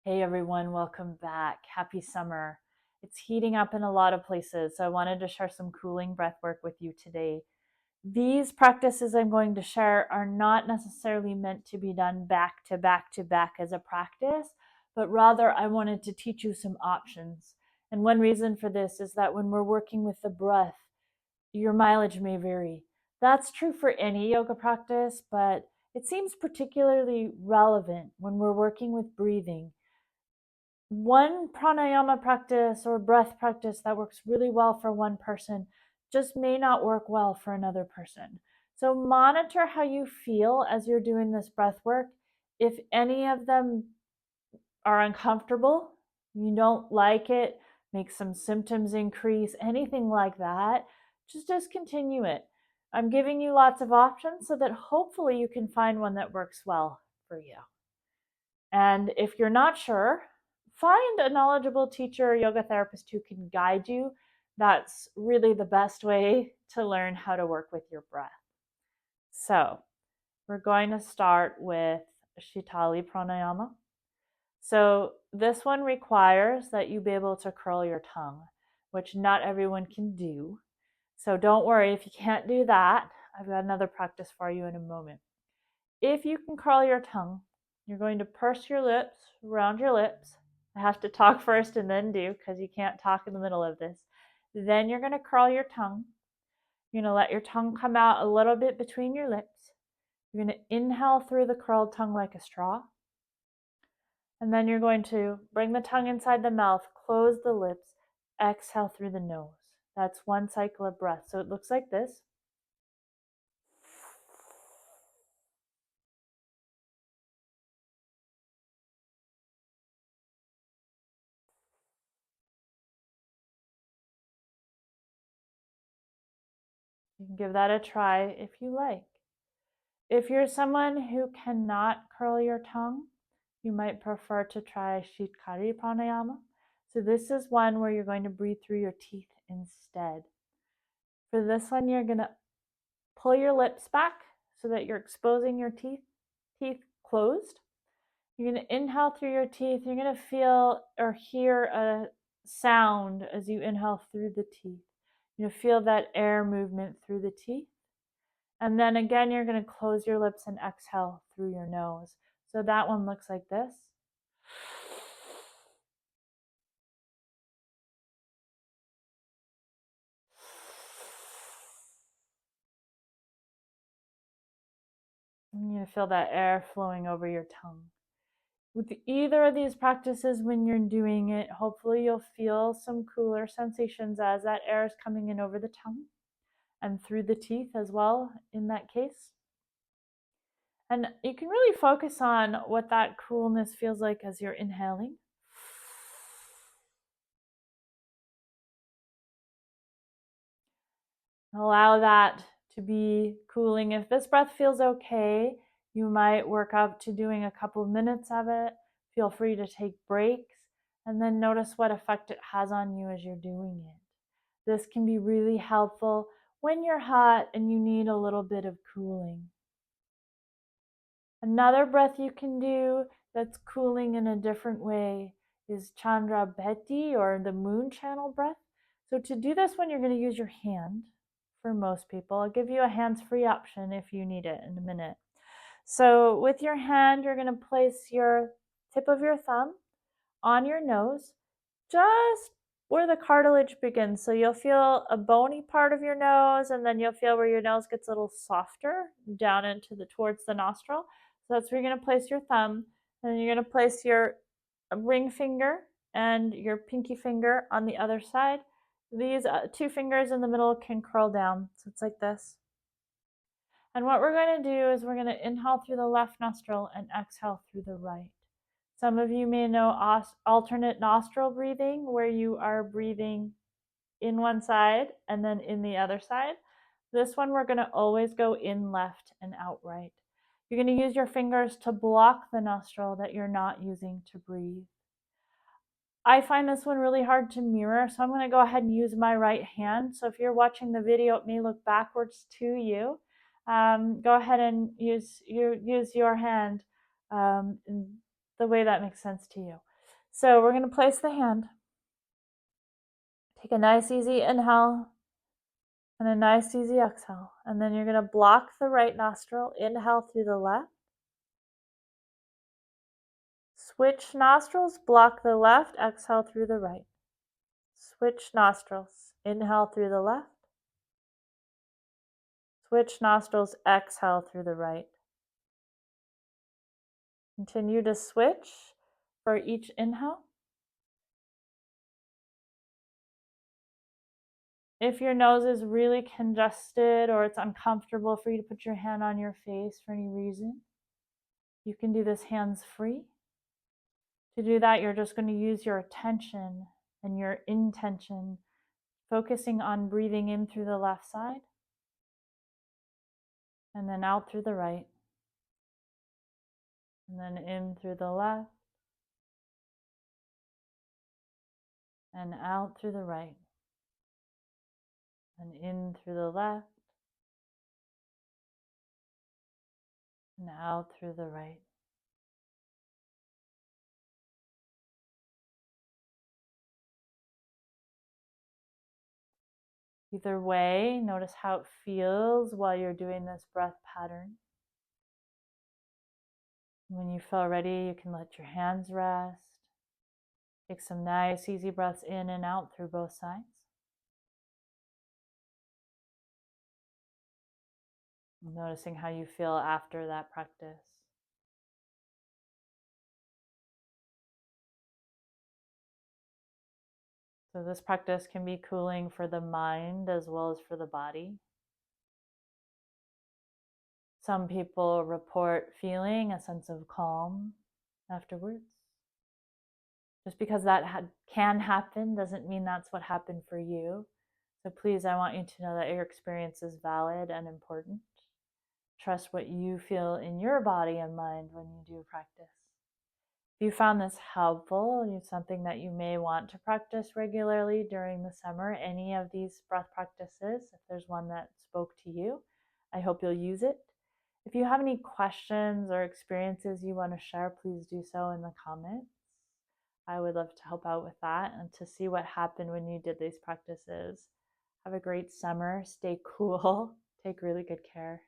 Hey everyone, welcome back. Happy summer. It's heating up in a lot of places, so I wanted to share some cooling breath work with you today. These practices I'm going to share are not necessarily meant to be done back to back to back as a practice, but rather I wanted to teach you some options. And one reason for this is that when we're working with the breath, your mileage may vary. That's true for any yoga practice, but it seems particularly relevant when we're working with breathing. One pranayama practice or breath practice that works really well for one person just may not work well for another person. So monitor how you feel as you're doing this breath work. If any of them are uncomfortable, you don't like it, make some symptoms increase, anything like that, just discontinue it. I'm giving you lots of options so that hopefully you can find one that works well for you. And if you're not sure, find a knowledgeable teacher or yoga therapist who can guide you. That's really the best way to learn how to work with your breath. So, we're going to start with Shitali Pranayama. So, this one requires that you be able to curl your tongue, which not everyone can do. So, don't worry if you can't do that. I've got another practice for you in a moment. If you can curl your tongue, you're going to purse your lips, round your lips. I have to talk first and then do because you can't talk in the middle of this. Then you're going to curl your tongue. You're going to let your tongue come out a little bit between your lips. You're going to inhale through the curled tongue like a straw. And then you're going to bring the tongue inside the mouth, close the lips, exhale through the nose. That's one cycle of breath. So it looks like this. You can give that a try if you like. If you're someone who cannot curl your tongue, you might prefer to try Shitkari Pranayama. So this is one where you're going to breathe through your teeth instead. For this one, you're going to pull your lips back so that you're exposing your teeth closed. You're going to inhale through your teeth. You're going to feel or hear a sound as you inhale through the teeth. You're going to feel that air movement through the teeth. And then again, you're going to close your lips and exhale through your nose. So that one looks like this. And you're going to feel that air flowing over your tongue. With either of these practices, when you're doing it, hopefully you'll feel some cooler sensations as that air is coming in over the tongue and through the teeth as well in that case. And you can really focus on what that coolness feels like as you're inhaling. Allow that to be cooling. If this breath feels okay, you might work up to doing a couple of minutes of it. Feel free to take breaks and then notice what effect it has on you as you're doing it. This can be really helpful when you're hot and you need a little bit of cooling. Another breath you can do that's cooling in a different way is Chandra Bheti, or the moon channel breath. So to do this one, you're going to use your hand for most people. I'll give you a hands-free option if you need it in a minute. So with your hand, you're going to place your tip of your thumb on your nose, just where the cartilage begins. So you'll feel a bony part of your nose, and then you'll feel where your nose gets a little softer down into towards the nostril. So that's where you're going to place your thumb, and then you're going to place your ring finger and your pinky finger on the other side. These two fingers in the middle can curl down, so it's like this. And what we're going to do is we're going to inhale through the left nostril and exhale through the right. Some of you may know alternate nostril breathing, where you are breathing in one side and then in the other side. This one, we're going to always go in left and out right. You're going to use your fingers to block the nostril that you're not using to breathe. I find this one really hard to mirror, so I'm going to go ahead and use my right hand. So if you're watching the video, it may look backwards to you. Go ahead and use your hand in the way that makes sense to you. So we're going to place the hand. Take a nice easy inhale and a nice easy exhale. And then you're going to block the right nostril. Inhale through the left. Switch nostrils, block the left, exhale through the right. Switch nostrils. Inhale through the left. Switch nostrils, exhale through the right. Continue to switch for each inhale. If your nose is really congested or it's uncomfortable for you to put your hand on your face for any reason, you can do this hands free. To do that, you're just going to use your attention and your intention, focusing on breathing in through the left side and then out through the right, and then in through the left and out through the right, and in through the left and out through the right. Either way, notice how it feels while you're doing this breath pattern. When you feel ready, you can let your hands rest. Take some nice, easy breaths in and out through both sides. Noticing how you feel after that practice. So this practice can be cooling for the mind as well as for the body. Some people report feeling a sense of calm afterwards. Just because that can happen doesn't mean that's what happened for you. So please, I want you to know that your experience is valid and important. Trust what you feel in your body and mind when you do practice. If you found this helpful, something that you may want to practice regularly during the summer, any of these breath practices, if there's one that spoke to you, I hope you'll use it. If you have any questions or experiences you want to share, please do so in the comments. I would love to help out with that and to see what happened when you did these practices. Have a great summer. Stay cool. Take really good care.